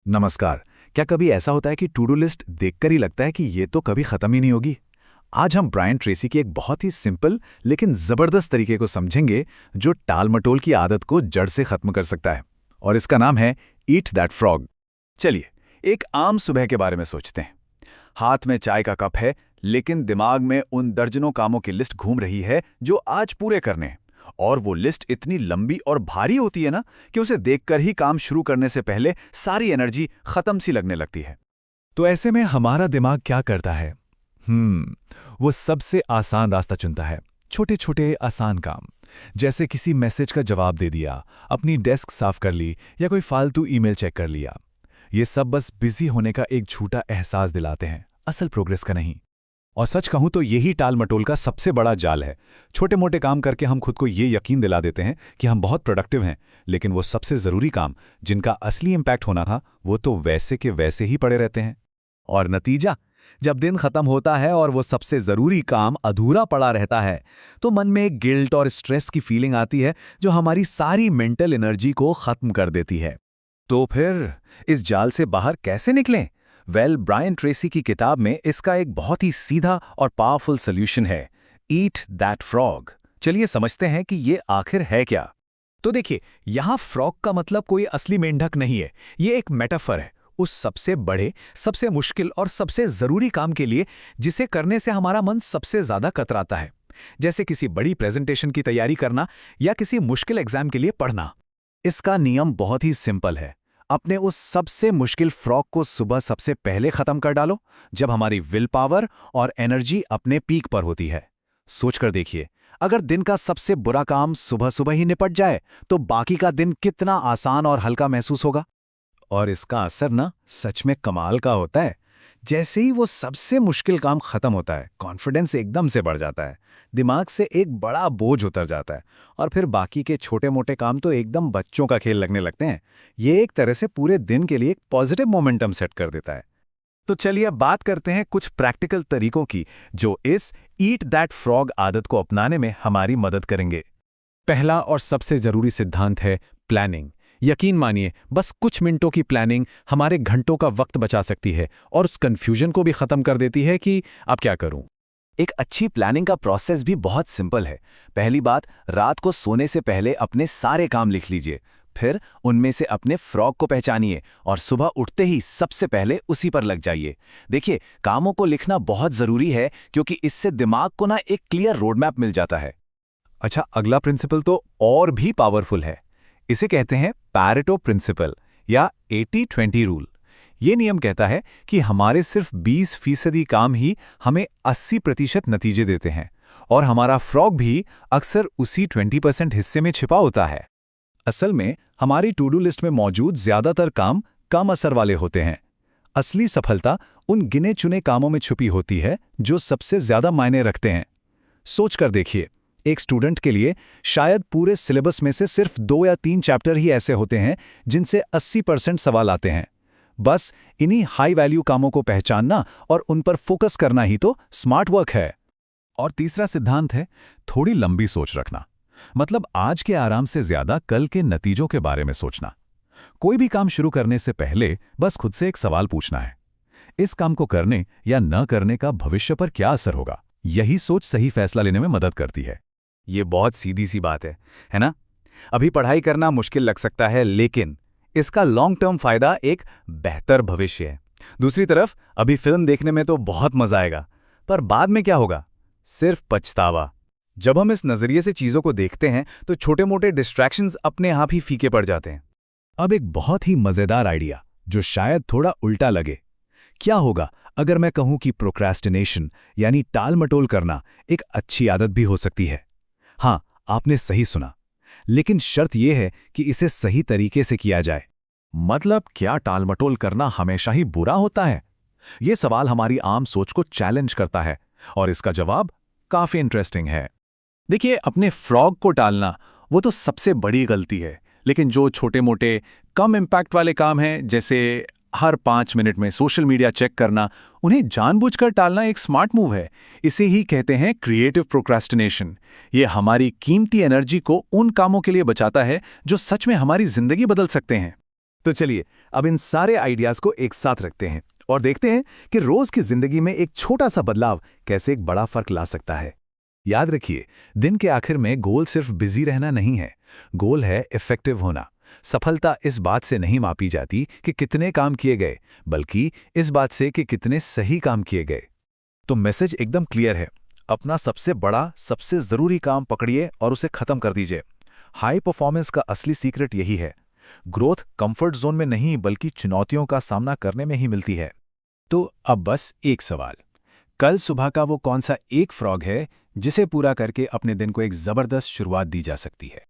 नमस्कार। क्या कभी ऐसा होता है कि टू डू लिस्ट देखकर ही लगता है कि ये तो कभी खत्म ही नहीं होगी? आज हम ब्रायन ट्रेसी की एक बहुत ही सिंपल लेकिन जबरदस्त तरीके को समझेंगे जो टाल-मटोल की आदत को जड़ से खत्म कर सकता है। और इसका नाम है ईट दैट फ्रॉग। चलिए, एक आम सुबह के बारे में सोचते हैं। हाथ में चाय का कप है, लेकिन दिमाग में उन दर्जनों कामों की लिस्ट घूम रही है जो आज पूरे करने हैं। और वो लिस्ट इतनी लंबी और भारी होती है ना कि उसे देखकर ही काम शुरू करने से पहले सारी एनर्जी खत्म सी लगने लगती है। तो ऐसे में हमारा दिमाग क्या करता है? वो सबसे आसान रास्ता चुनता है। छोटे छोटे आसान काम, जैसे किसी मैसेज का जवाब दे दिया, अपनी डेस्क साफ कर ली या कोई फालतू ईमेल चेक कर लिया। ये सब बस बिजी होने का एक झूठा एहसास दिलाते हैं, असल प्रोग्रेस का नहीं। और सच कहूं तो यही टाल-मटोल का सबसे बड़ा जाल है। छोटे मोटे काम करके हम खुद को ये यकीन दिला देते हैं कि हम बहुत प्रोडक्टिव हैं, लेकिन वो सबसे ज़रूरी काम जिनका असली इम्पैक्ट होना था, वो तो वैसे के वैसे ही पड़े रहते हैं। और नतीजा, जब दिन खत्म होता है और वो सबसे जरूरी काम अधूरा पड़ा रहता है, तो मन में एक गिल्ट और स्ट्रेस की फीलिंग आती है जो हमारी सारी मेंटल एनर्जी को खत्म कर देती है। तो फिर इस जाल से बाहर कैसे निकलें? ब्रायन ट्रेसी की किताब में इसका एक बहुत ही सीधा और पावरफुल सॉल्यूशन है, ईट दैट फ्रॉग। चलिए समझते हैं कि ये आखिर है क्या। तो देखिए, यहां फ्रॉग का मतलब कोई असली मेंढक नहीं है। ये एक मेटाफर है उस सबसे बड़े, सबसे मुश्किल और सबसे जरूरी काम के लिए जिसे करने से हमारा मन सबसे ज्यादा कतराता है। जैसे किसी बड़ी प्रेजेंटेशन की तैयारी करना या किसी मुश्किल एग्जाम के लिए पढ़ना। इसका नियम बहुत ही सिंपल है। अपने उस सबसे मुश्किल फ्रॉग को सुबह सबसे पहले खत्म कर डालो, जब हमारी विल पावर और एनर्जी अपने पीक पर होती है। सोचकर देखिए, अगर दिन का सबसे बुरा काम सुबह सुबह ही निपट जाए, तो बाकी का दिन कितना आसान और हल्का महसूस होगा। और इसका असर ना सच में कमाल का होता है। जैसे ही वो सबसे मुश्किल काम खत्म होता है, कॉन्फिडेंस एकदम से बढ़ जाता है, दिमाग से एक बड़ा बोझ उतर जाता है, और फिर बाकी के छोटे मोटे काम तो एकदम बच्चों का खेल लगने लगते हैं। ये एक तरह से पूरे दिन के लिए एक पॉजिटिव मोमेंटम सेट कर देता है। तो चलिए अब बात करते हैं कुछ प्रैक्टिकल तरीकों की जो इस ईट दैट फ्रॉग आदत को अपनाने में हमारी मदद करेंगे। पहला और सबसे जरूरी सिद्धांत है प्लानिंग। यकीन मानिए, बस कुछ मिनटों की प्लानिंग हमारे घंटों का वक्त बचा सकती है और उस कंफ्यूजन को भी खत्म कर देती है कि अब क्या करूं। एक अच्छी प्लानिंग का प्रोसेस भी बहुत सिंपल है। पहली बात, रात को सोने से पहले अपने सारे काम लिख लीजिए। फिर उनमें से अपने फ्रॉग को पहचानिए और सुबह उठते ही सबसे पहले उसी पर लग जाइए। देखिए, कामों को लिखना बहुत जरूरी है क्योंकि इससे दिमाग को ना एक क्लियर रोडमैप मिल जाता है। अच्छा, अगला प्रिंसिपल तो और भी पावरफुल है। इसे कहते हैं पैरेटो प्रिंसिपल या 80-20 रूल। ये नियम कहता है कि हमारे सिर्फ 20% काम ही हमें 80% नतीजे देते हैं, और हमारा फ्रॉग भी अक्सर उसी 20% हिस्से में छिपा होता है। असल में हमारी टू डू लिस्ट में मौजूद ज्यादातर काम कम असर वाले होते हैं। असली सफलता उन गिने चुने कामों में छुपी होती है जो सबसे ज्यादा मायने रखते हैं। सोचकर देखिए, एक स्टूडेंट के लिए शायद पूरे सिलेबस में से सिर्फ 2 या 3 चैप्टर ही ऐसे होते हैं जिनसे 80% सवाल आते हैं। बस इन्हीं हाई वैल्यू कामों को पहचानना और उन पर फोकस करना ही तो स्मार्ट वर्क है। और तीसरा सिद्धांत है थोड़ी लंबी सोच रखना। मतलब आज के आराम से ज्यादा कल के नतीजों के बारे में सोचना। कोई भी काम शुरू करने से पहले बस खुद से एक सवाल पूछना है, इस काम को करने या न करने का भविष्य पर क्या असर होगा। यही सोच सही फैसला लेने में मदद करती है। ये बहुत सीधी सी बात है ना? अभी पढ़ाई करना मुश्किल लग सकता है, लेकिन इसका लॉन्ग टर्म फायदा एक बेहतर भविष्य है। दूसरी तरफ, अभी फिल्म देखने में तो बहुत मजा आएगा, पर बाद में क्या होगा? सिर्फ पछतावा। जब हम इस नजरिए से चीजों को देखते हैं तो छोटे मोटे डिस्ट्रैक्शंस अपने आप ही फीके पड़ जाते हैं। अब एक बहुत ही मजेदार आइडिया जो शायद थोड़ा उल्टा लगे। क्या होगा अगर मैं कहूं कि प्रोक्रेस्टिनेशन यानी टाल-मटोल करना एक अच्छी आदत भी हो सकती है? हाँ, आपने सही सुना, लेकिन शर्त यह है कि इसे सही तरीके से किया जाए। मतलब क्या टाल-मटोल करना हमेशा ही बुरा होता है? यह सवाल हमारी आम सोच को चैलेंज करता है, और इसका जवाब काफी इंटरेस्टिंग है। देखिए, अपने फ्रॉग को टालना वो तो सबसे बड़ी गलती है, लेकिन जो छोटे मोटे कम इम्पैक्ट वाले काम हैं, जैसे हर 5 मिनट में सोशल मीडिया चेक करना, उन्हें जानबूझकर टालना एक स्मार्ट मूव है। इसे ही कहते हैं क्रिएटिव प्रोक्रेस्टिनेशन। ये हमारी कीमती एनर्जी को उन कामों के लिए बचाता है जो सच में हमारी जिंदगी बदल सकते हैं। तो चलिए अब इन सारे आइडियाज को एक साथ रखते हैं और देखते हैं कि रोज की जिंदगी में एक छोटा सा बदलाव कैसे एक बड़ा फर्क ला सकता है। याद रखिए, दिन के आखिर में गोल सिर्फ बिजी रहना नहीं है, गोल है इफेक्टिव होना। सफलता इस बात से नहीं मापी जाती कि कितने काम किए गए, बल्कि इस बात से कि कितने सही काम किए गए। तो मैसेज एकदम क्लियर है, अपना सबसे बड़ा, सबसे जरूरी काम पकड़िए और उसे खत्म कर दीजिए। हाई परफॉर्मेंस का असली सीक्रेट यही है। ग्रोथ कंफर्ट जोन में नहीं बल्कि चुनौतियों का सामना करने में ही मिलती है। तो अब बस एक सवाल, कल सुबह का वो कौन सा एक फ्रॉग है जिसे पूरा करके अपने दिन को एक जबरदस्त शुरुआत दी जा सकती है?